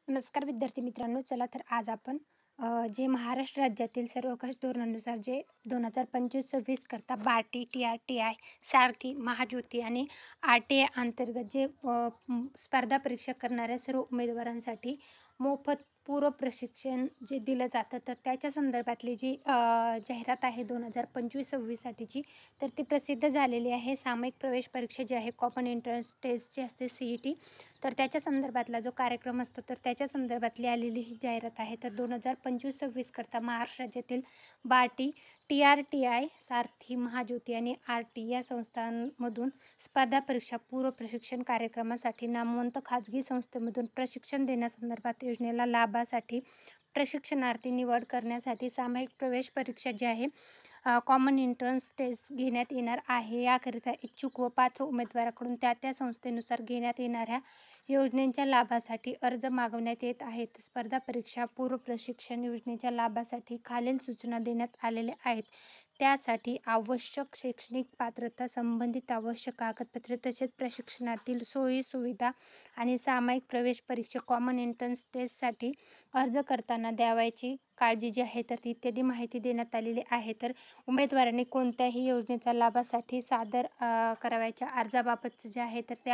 नमस्कार विद्यार्थी मित्रांनो. चला तर आज आपण जे महाराष्ट्र राज्यातील सर्वोकृष्ट धोरणानुसार जे 2025-26 करता बार्टी, TRTI, सारथी, महाज्योती आणि RTI अंतर्गत जे स्पर्धा परीक्षा करणाऱ्या सर्व उमेदवारांसाठी मोफत पूर्व प्रशिक्षण जे दिलं जातं, तर त्याच्या संदर्भातली जी जाहिरात आहे 2025-26साठीची, तर ती प्रसिद्ध झालेली आहे. सामायिक प्रवेश परीक्षा जी आहे, कॉमन एंट्रन्स टेस्ट जी असते CET, तर त्याच्या संदर्भातला जो कार्यक्रम असतो, तर त्याच्या संदर्भातली आलेली ही जाहिरात आहे. तर 2025-26 करता महाराष्ट्र राज्यातील बार्टी, TRTI, सारथी, महाज्योती आणि RT या संस्थांमधून स्पर्धा परीक्षा पूर्व प्रशिक्षण कार्यक्रमासाठी नामवंत खाजगी संस्थेमधून प्रशिक्षण देण्यासंदर्भात योजनेला लाभासाठी प्रशिक्षणार्थी निवड करण्यासाठी सामायिक प्रवेश परीक्षा जी आहे, कॉमन एंट्रन्स टेस्ट घेण्यात येणार आहे. याकरिता इच्छुक व पात्र उमेदवाराकडून त्या संस्थेनुसार घेण्यात येणाऱ्या योजनेच्या लाभासाठी अर्ज मागवण्यात येत आहेत. स्पर्धा परीक्षा पूर्व प्रशिक्षण योजनेच्या लाभासाठी खालील सूचना देण्यात आलेल्या आहेत. त्यासाठी आवश्यक शैक्षणिक पात्रता, संबंधित आवश्यक कागदपत्रे तसेच प्रशिक्षणातील सोयी-सुविधा आणि सामायिक प्रवेश परीक्षा कॉमन एंट्रन्स टेस्टसाठी अर्ज करताना द्यावयाची काळजी जी आहे, तर इत्यादी माहिती देण्यात आलेली आहे. तर उमेदवारांनी कोणत्याही योजनेच्या लाभासाठी सादर करावयाच्या अर्जाबाबतचं जे आहे, तर ते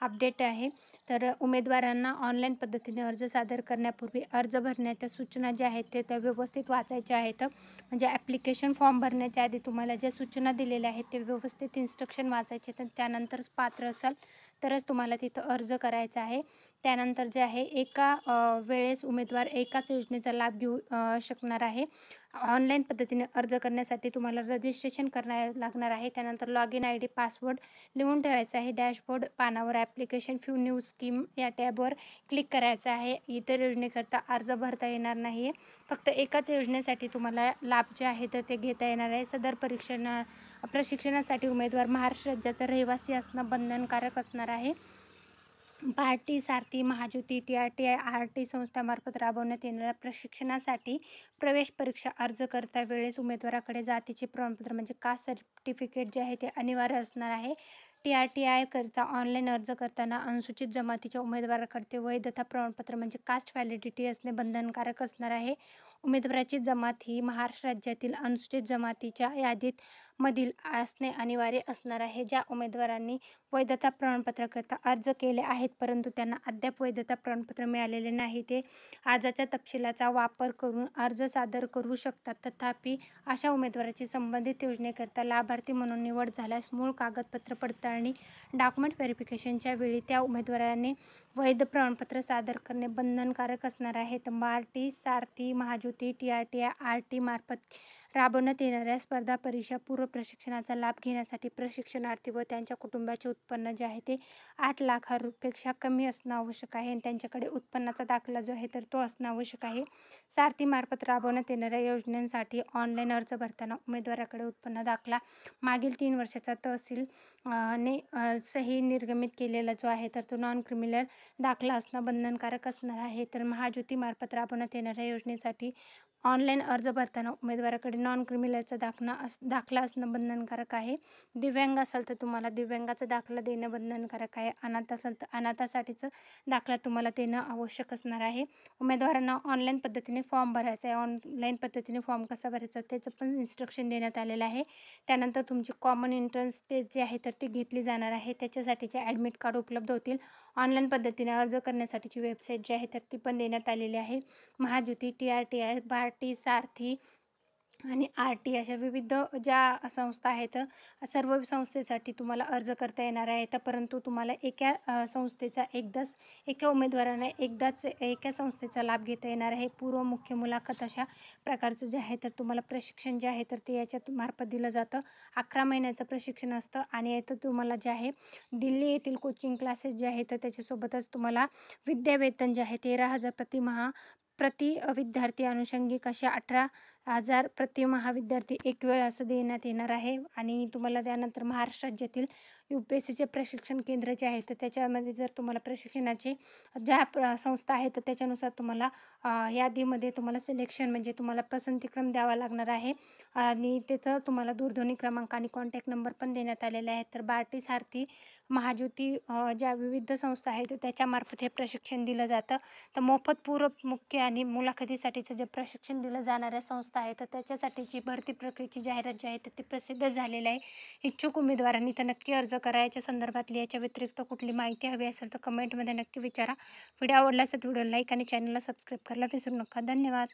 अपडेट आहे. तर उमेदवारांना ऑनलाईन पद्धतीने अर्ज सादर करण्यापूर्वी अर्ज भरण्याच्या सूचना ज्या आहेत त्या व्यवस्थित वाचायच्या आहेत. म्हणजे ॲप्लिकेशन फॉर्म भरण्याच्या आधी तुम्हाला ज्या सूचना दिलेल्या आहेत ते व्यवस्थित इन्स्ट्रक्शन वाचायचे, तर त्यानंतरच पात्र असाल तरच तुम्हाला तिथं अर्ज करायचा आहे. त्यानंतर जे आहे एका वेळेस उमेदवार एकाच योजनेचा लाभ घेऊ शकणार आहे. ऑनलाईन पद्धतीने अर्ज करण्यासाठी तुम्हाला रजिस्ट्रेशन करायला लागणार आहे. त्यानंतर लॉग इन ID, पासवर्ड लिहून ठेवायचा आहे. डॅशबोर्ड पानावर ॲप्लिकेशन फ्यू न्यू स्कीम या टॅबवर क्लिक करायचं आहे. इतर योजनेकरता अर्ज भरता येणार नाही आहे. फक्त एकाच योजनेसाठी तुम्हाला लाभ जे आहे तर ते घेता येणार आहे. सदर प्रशिक्षणासाठी उमेदवार महाराष्ट्र राज्याचा रहिवासी असणं बंधनकारक असणार आहे. बार्टी, सारथी, महाज्योती, TRTI, RT संस्थांमार्फत राबवण्यात येणाऱ्या प्रशिक्षणासाठी प्रवेश परीक्षा अर्ज करता वेळेस उमेदवाराकडे जातीचे प्रमाणपत्र म्हणजे कास्ट सर्टिफिकेट जे आहे ते अनिवार्य असणार आहे. TRTI करता ऑनलाईन अर्ज करताना अनुसूचित जमातीच्या उमेदवाराकडे वैधता प्रमाणपत्र म्हणजे कास्ट व्हॅलिडिटी असणे बंधनकारक असणार आहे. उमेदवाराची जमात ही महाराष्ट्र राज्यातील अनुसूचित जमातीच्या यादीत मधील असणे अनिवार्य असणार आहे. ज्या उमेदवारांनी वैधता प्रमाणपत्राकरता अर्ज केले आहेत परंतु त्यांना अद्याप वैधता प्रमाणपत्र मिळालेले नाही, ते आजच्या तपशिलाचा वापर करून अर्ज सादर करू शकतात. तथापि अशा उमेदवाराची संबंधित योजनेकरता लाभार्थी म्हणून निवड झाल्यास मूळ कागदपत्र पडताळणी डॉक्युमेंट व्हेरिफिकेशनच्या वेळी त्या उमेदवाराने वैध प्रमाणपत्र सादर करणे बंधनकारक असणार आहे. तर बार्टी, सारथी, महाज्योती, TRTI, RT मार्फत राबवण्यात येणाऱ्या स्पर्धा परीक्षा पूर्व प्रशिक्षणाचा लाभ घेण्यासाठी प्रशिक्षणार्थी व त्यांच्या कुटुंबाचे उत्पन्न जे आहे ते 8 लाखांपेक्षा कमी असणं आवश्यक आहे आणि त्यांच्याकडे उत्पन्नाचा दाखला जो आहे तर तो असणं आवश्यक आहे. सारथीमार्फत राबवण्यात येणाऱ्या योजनांसाठी ऑनलाईन अर्ज भरताना उमेदवाराकडे उत्पन्न दाखला मागील 3 वर्षाचा तहसील सही निर्गमित केलेला जो आहे तर तो नॉन क्रिमिनल दाखला असणं बंधनकारक असणार आहे. तर महाज्योतीमार्फत राबवण्यात येणाऱ्या योजनेसाठी ऑनलाईन अर्ज भरताना उमेदवाराकडे नॉन क्रिमिनलचा दाखला असणं बंधनकारक आहे. दिव्यांग असाल तर तुम्हाला दिव्यांगाचा दाखला देणं बंधनकारक आहे. अनाथ असाल तर अनाथासाठीचं दाखला तुम्हाला देणं आवश्यक असणार आहे. उमेदवारांना ऑनलाईन पद्धतीने फॉर्म भरायचा आहे. ऑनलाईन पद्धतीने फॉर्म कसा भरायचा त्याचं पण इन्स्ट्रक्शन देण्यात आलेलं आहे. त्यानंतर तुमची कॉमन एंट्रन्स टेस्ट जी आहे तर ती घेतली जाणार आहे. त्याच्यासाठीचे ॲडमिट कार्ड उपलब्ध होतील. ऑनलाईन पद्धतीने अर्ज करण्यासाठीची वेबसाईट जी आहे तर ती पण देण्यात आलेली आहे. महाज्योती, TRTI, बार्टी, सारथी आणि RT अशा विविध ज्या संस्था आहेत सर्व संस्थेसाठी तुम्हाला अर्ज करता येणार आहे. तर परंतु तुम्हाला संस्थेचा एका उमेदवाराने एकदाच एका संस्थेचा लाभ घेता येणार आहे. पूर्व मुख्य मुलाखत अशा प्रकारचं जे आहे तर तुम्हाला प्रशिक्षण जे आहे तर ते याच्यात मार्फत दिलं जातं. 11 महिन्याचं प्रशिक्षण असतं आणि याचं तुम्हाला जे आहे दिल्ली येथील कोचिंग क्लासेस जे आहेत तर त्याच्यासोबतच तुम्हाला विद्यावेतन जे आहे 13,000 प्रति विद्यार्थी अनुषंगिक अशा हजार प्रति महाविद्यार्थी एक वेळ असं देण्यात येणार आहे. आणि तुम्हाला त्यानंतर महाराष्ट्र राज्यातील UPSCचे प्रशिक्षण केंद्र जे आहे तर त्याच्यामध्ये जर तुम्हाला प्रशिक्षणाचे ज्या संस्था आहेत तर त्याच्यानुसार तुम्हाला यादीमध्ये तुम्हाला सिलेक्शन म्हणजे तुम्हाला पसंतीक्रम द्यावा लागणार आहे. आणि तिथं तुम्हाला दूरध्वनी क्रमांक आणि कॉन्टॅक्ट नंबर पण देण्यात आलेले आहेत. तर बार्टी, सारथी, महाज्योती ज्या विविध संस्था आहेत तर त्याच्यामार्फत हे प्रशिक्षण दिलं जातं. तर मोफत पूर्व, मुख्य आणि मुलाखतीसाठीचं जे प्रशिक्षण दिलं जाणाऱ्या संस्था आहेत तर त्याच्यासाठीची भरती प्रक्रियेची जाहिरात जी आहे तर ती प्रसिद्ध झालेली आहे. इच्छुक उमेदवारांनी तर नक्की अर्ज करा. याच्या संदर्भातली याच्या व्यतिरिक्त कुठली माहिती हवी असेल तर कमेंटमध्ये नक्की विचारा. व्हिडिओ आवडला असेल तर व्हिडिओ लाईक आणि चॅनलला सबस्क्राईब करायला विसरू नका. धन्यवाद.